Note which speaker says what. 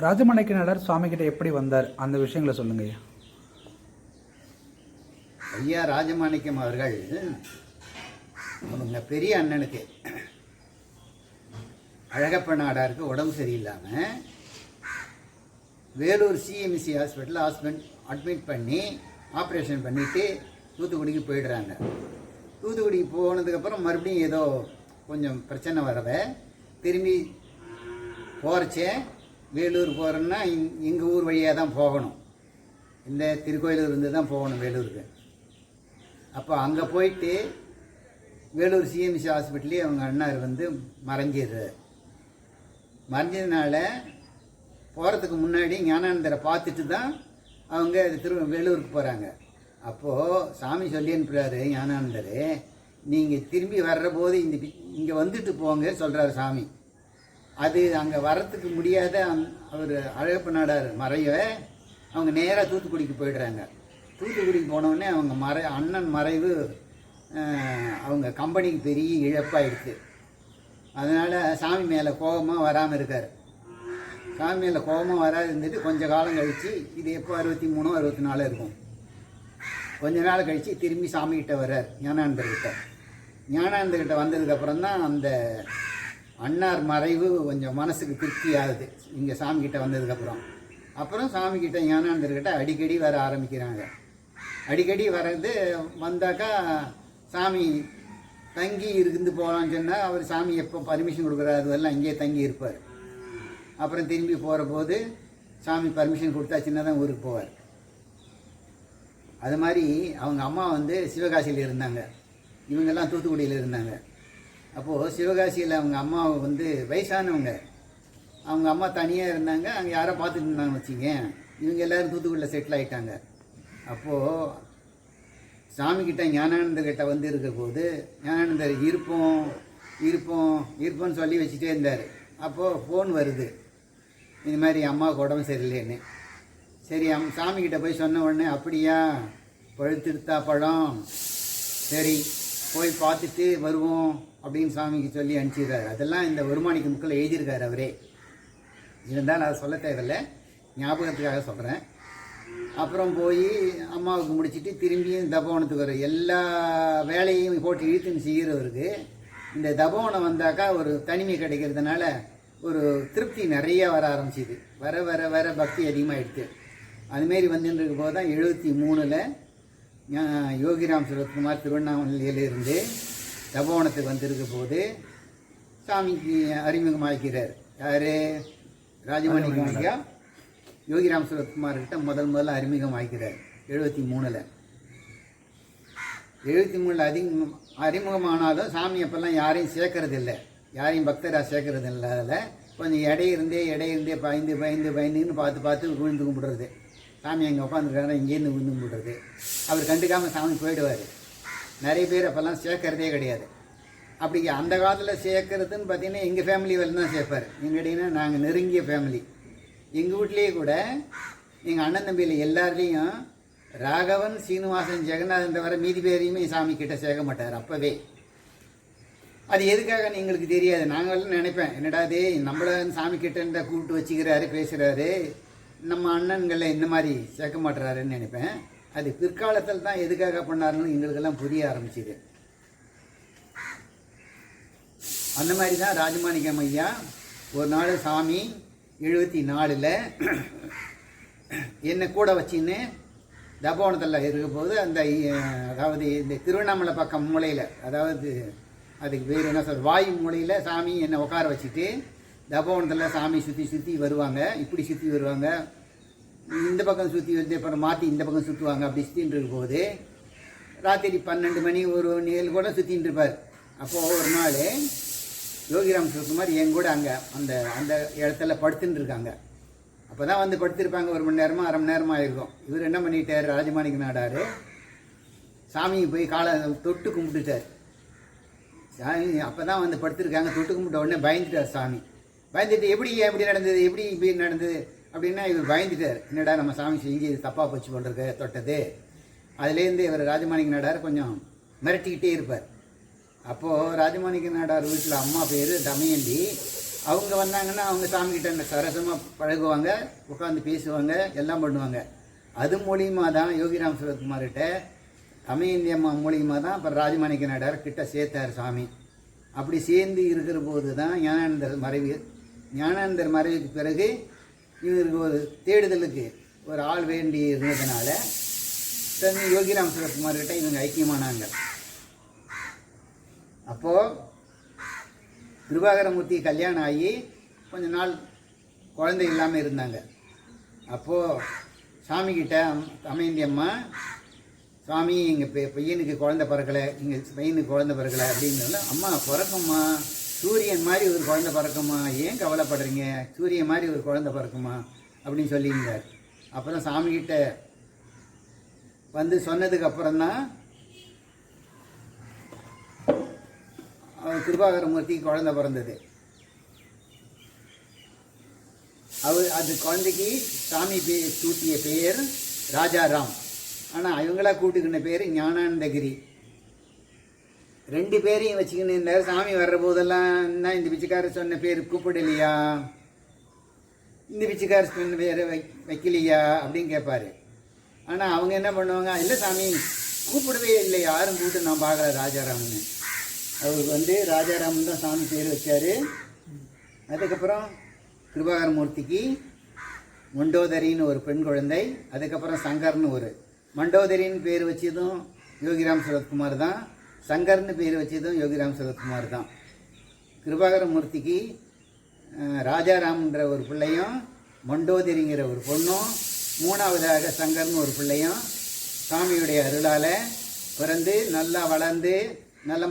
Speaker 1: ராஜமாணிக்க நாடார் சுவாமிகிட்ட எப்படி வந்தார் அந்த விஷயங்களை சொல்லுங்க ஐயா.
Speaker 2: ஐயா ராஜமாணிக்கம் அவர்கள் அவங்க பெரிய அண்ணனுக்கு அழகப்ப நாடாருக்கு உடம்பு சரியில்லாமல் வேலூர் சிஎம்சி ஹாஸ்பிட்டல் அட்மிட் பண்ணி ஆப்ரேஷன் பண்ணிவிட்டு தூத்துக்குடிக்கு போயிடுறாங்க. தூத்துக்குடிக்கு போனதுக்கப்புறம் மறுபடியும் ஏதோ கொஞ்சம் பிரச்சனை வரவை திரும்பி போகிறச்சே வேலூர் போகிறோன்னா எங்கள் ஊர் வழியாக தான் போகணும். இந்த திருக்கோயிலூர் இருந்து தான் போகணும் வேலூருக்கு. அப்போ அங்கே போயிட்டு வேலூர் சிஎம்சி ஹாஸ்பிட்டலே அவங்க அண்ணார் மறைஞ்சிடுறார். மறைஞ்சதுனால போகிறதுக்கு முன்னாடி ஞானானந்தரை பார்த்துட்டு தான் அவங்க வேலூருக்கு போகிறாங்க. அப்போது சாமி சொல்லி அனுப்புகிறாரு ஞானானந்தர், நீங்கள் திரும்பி வர்ற போது இங்கே வந்துட்டு போங்க சொல்கிறார் சாமி. அது அங்கே வர்றதுக்கு முடியாத அவர் அழகப்ப நாடார் மறைய அவங்க நேராக தூத்துக்குடிக்கு போயிடுறாங்க. தூத்துக்குடிக்கு போனோடனே அவங்க அண்ணன் மறைவு அவங்க கம்பெனிக்கு பெரிய இழப்பாயிடுச்சு. அதனால் சாமி மேலே கோபமாக வராமல் இருக்கார். சாமி மேலே கோபமாக வராது இருந்துட்டு கொஞ்சம் காலம் கழித்து, இது எப்போ 63 64 இருக்கும், கொஞ்ச நாள் கழித்து திரும்பி சாமிக்கிட்ட வர்றார் ஞானானந்தர்கிட்ட. ஞானானந்தர்கிட்ட வந்ததுக்கப்புறம் தான் அந்த அண்ணார் மறைவு கொஞ்சம் மனசுக்கு திருப்தி ஆகுது இங்கே சாமிக்கிட்ட வந்ததுக்கப்புறம். அப்புறம் சாமிக்கிட்ட ஞானானந்தர்கிட்ட அடிக்கடி வர ஆரம்பிக்கிறாங்க. அடிக்கடி வந்தாக்கா சாமி தங்கி இருந்து போகலான்னு சொன்னால் அவர் சாமி எப்போ பர்மிஷன் கொடுக்குறாரு அதெல்லாம் இங்கேயே தங்கி இருப்பார். அப்புறம் திரும்பி போகிற போது சாமி பர்மிஷன் கொடுத்தாச்சுன்னா தான் ஊருக்கு போவார். அது மாதிரி அவங்க அம்மா சிவகாசியில் இருந்தாங்க, இவங்கெல்லாம் தூத்துக்குடியில் இருந்தாங்க. அப்போது சிவகாசியில் அவங்க அம்மா வயசானவங்க, அவங்க அம்மா தனியாக இருந்தாங்க, அங்கே யாரோ பார்த்துட்டு இருந்தாங்கன்னு வச்சுங்க. இவங்க எல்லோரும் தூத்துக்குடியில் செட்டில் ஆகிட்டாங்க. அப்போது சாமிக்கிட்ட ஞானானந்தர்கிட்ட இருக்கிற போது ஞானானந்தர் இருப்போம்னு சொல்லி வச்சுட்டே இருந்தார். அப்போது ஃபோன் வருது, இந்த மாதிரி அம்மாவுக்கு உடம்பு சரியில்லைன்னு. சரி சாமிக்கிட்ட போய் சொன்ன உடனே, அப்படியா பழுத்திருத்தா பழம், சரி போய் பார்த்துட்டு வருவோம் அப்படின்னு சாமிக்கு சொல்லி அனுப்பிச்சிடுறாரு. அதெல்லாம் இந்த ஒருமாணிக்க முக்கில் எழுதியிருக்காரு அவரே. இருந்தால் நான் சொல்ல தேவையில்லை, ஞாபகத்துக்காக சொல்கிறேன். அப்புறம் போய் அம்மாவுக்கு முடிச்சுட்டு திரும்பியும் தபோவனத்துக்கு வர எல்லா வேலையும் போட்டு இழுத்துன்னு செய்கிறவருக்கு இந்த தபோவனம் வந்தாக்கா ஒரு தனிமை கிடைக்கிறதுனால ஒரு திருப்தி நிறைய வர ஆரம்பிச்சிது. வர வர வர பக்தி அதிகமாகிடுது. அதுமாரி வந்துட்டு போது தான் 73 யோகிராம் சுரத்குமார் திருவண்ணாமலையிலிருந்து தபோவனத்துக்கு வந்திருக்க போது சாமிக்கு அறிமுகமாக்கிறார். யார்? ராஜமாணிக்கம் ஐயா யோகிராம் சுரத்குமார்கிட்ட முதல்ல அறிமுகமாக்கிறார் 73. 73 அறிமுகமானாலும் சாமி அப்பெல்லாம் யாரையும் சேர்க்கறதில்லை, யாரையும் பக்தராக சேர்க்கறது இல்லை. அதில் கொஞ்சம் இடையிருந்தே பயந்துன்னு பார்த்து விழுந்து கும்பிடுறது. சாமி அங்கே உட்காந்துருக்காங்க, இங்கேருந்து விழுந்து கும்பிடுறது. அவர் கண்டுக்காமல் சாமி போயிடுவார். நிறைய பேர் அப்போல்லாம் சேர்க்கறதே கிடையாது. அப்படி அந்த காலத்தில் சேர்க்கறதுன்னு பார்த்தீங்கன்னா எங்கள் ஃபேமிலி வரலும் தான் சேர்ப்பார். எங்கடின்னா நாங்கள் நெருங்கிய ஃபேமிலி. எங்கள் வீட்லேயே கூட எங்கள் அண்ணன் தம்பியில் எல்லாருலேயும் ராகவன், சீனிவாசன், ஜெகநாதன் தவிர மீதி பேரையுமே சாமி கிட்ட சேர்க்க மாட்டார் அப்போவே. அது எதுக்காகன்னு எங்களுக்கு தெரியாது. நாங்களும் நினைப்பேன், என்னடா அது நம்மள சாமி கிட்ட கூப்பிட்டு வச்சுக்கிறாரு, பேசுகிறாரு, நம்ம அண்ணன்களில் இந்த மாதிரி சேர்க்க மாட்டுறாருன்னு நினைப்பேன். அது பிற்காலத்தில் தான் எதுக்காக பண்ணாருன்னு எங்களுக்கெல்லாம் புரிய ஆரம்பிச்சுது. அந்த மாதிரி தான் ராஜமாணிக்கம் ஐயா ஒரு நாள் சாமி 74 என்னை கூட வச்சின்னு தபோவனத்தில் இருக்க போது அதாவது இந்த திருவண்ணாமலை பக்கம் மூலையில், அதாவது அதுக்கு பேர் என்ன சொல்ற வாயு மூலையில் சாமி என்னை உட்கார வச்சுட்டு தபோவனத்தில் சாமி சுற்றி வருவாங்க. இப்படி சுற்றி வருவாங்க, இந்த பக்கம் சுற்றி அப்புறம் மாற்றி இந்த பக்கம் சுற்றுவாங்க. அப்படி சுற்றின்னு இருக்கும்போது ராத்திரி 12 மணி 1 மணி கூட சுற்றின்னு இருப்பார். அப்போது ஒரு நாள் யோகிராம் சுரத்குமார் என் கூட அங்கே அந்த இடத்துல படுத்துன்னு இருக்காங்க. அப்போ தான் படுத்திருப்பாங்க. 1 மணி நேரமாக 1/2 மணி நேரமாக இருக்கும். இவர் என்ன பண்ணிட்டார், ராஜமாணிக்க நாடார் சாமியை போய் காலை தொட்டு கும்பிட்டுட்டார். சாமி அப்போ தான் படுத்திருக்காங்க. தொட்டு கும்பிட்ட உடனே பயந்துட்டார் சாமி. பயந்துட்டு எப்படி நடந்தது, இப்படி நடந்தது அப்படின்னா இவர் பயந்துட்டார். என்னடா நம்ம சாமி செஞ்சு தப்பாக போச்சு போட்டிருக்க தொட்டது. அதுலேருந்து இவர் ராஜமாணிக்க நாடார் கொஞ்சம் மிரட்டிக்கிட்டே இருப்பார். அப்போது ராஜமாணிக்க நாடார் வீட்டில் அம்மா பேர் தமயந்தி, அவங்க வந்தாங்கன்னா அவங்க சாமிக்கிட்ட சரசமாக பழகுவாங்க, உட்காந்து பேசுவாங்க, எல்லாம் பண்ணுவாங்க. அது மூலியமாக தான் யோகிராம் சுரத்குமார்கிட்ட தமயந்தி அம்மா மூலியமாக தான் அப்புறம் ராஜமாணிக்க நாடார் கிட்ட சேர்த்தார் சாமி. அப்படி சேர்ந்து இருக்கிற போது தான் ஞானானந்தர் மறைவுக்கு பிறகு இவருக்கு ஒரு தேடுதலுக்கு ஒரு ஆள் வேண்டி இருந்ததுனால யோகிராம் சுரத்குமார்கிட்ட இவங்க ஐக்கியமானாங்க. அப்போது கிருபாகரமூர்த்தி கல்யாணம் ஆகி கொஞ்ச நாள் குழந்தை இல்லாமல் இருந்தாங்க. அப்போது சாமிக்கிட்ட தமயந்தி அம்மா, சாமி எங்கள் பையனுக்கு குழந்தை பிறக்கலை, எங்கள் பையனுக்கு குழந்தை பிறக்கலை அப்படின்னு அம்மா பிறக்கும்மா, சூரியன் மாதிரி ஒரு குழந்தை பிறக்குமா, ஏன் கவலைப்படுறீங்க, சூரியன் மாதிரி ஒரு குழந்தை பிறக்குமா அப்படின்னு சொல்லியிருந்தார். அப்புறம் சாமிக்கிட்ட வந்து சொன்னதுக்கு அப்புறம்தான் கிருபாகரமூர்த்திக்கு குழந்தை பிறந்தது. அது குழந்தைக்கு சாமி சூட்டிய பெயர் ராஜாராம். ஆனால் இவங்களா கூட்டுக்கின பேர் ஞானானந்தகிரி. 2 பேரையும் வச்சுக்கின்னு இருந்தார். சாமி வர்ற போதெல்லாம் என்ன இந்த பிச்சைக்காரர் சொன்ன பேர் கூப்பிடலையா, இந்த பிச்சைக்காரர் சொன்ன பேர் வைக்கலையா அப்படின்னு கேட்பார். ஆனால் அவங்க என்ன பண்ணுவாங்க, இல்லை சாமி கூப்பிடவே இல்லை, யாரும் கூப்பிட்டு நான் பார்க்கல ராஜாராம்னு. அவருக்கு ராஜாராமன் தான் சாமி பேர் வச்சார். அதுக்கப்புறம் கிருபாகரமூர்த்திக்கு மண்டோதரின்னு ஒரு பெண் குழந்தை, அதுக்கப்புறம் சங்கர்னு ஒரு மண்டோதரின்னு பேர் வச்சதும் யோகிராம் சுரத்குமார் தான், சங்கர்னு பேர் வச்சதும் யோகிராம் சுரத்குமார் தான். கிருபாகரமூர்த்திக்கு ராஜாராம்ன்ற ஒரு பிள்ளையும் மண்டோதரிங்கிற ஒரு பொண்ணும் 3வதாக சங்கர்னு ஒரு பிள்ளையும் சாமியுடைய அருளால் பிறந்து நல்லா வளர்ந்து நல்ல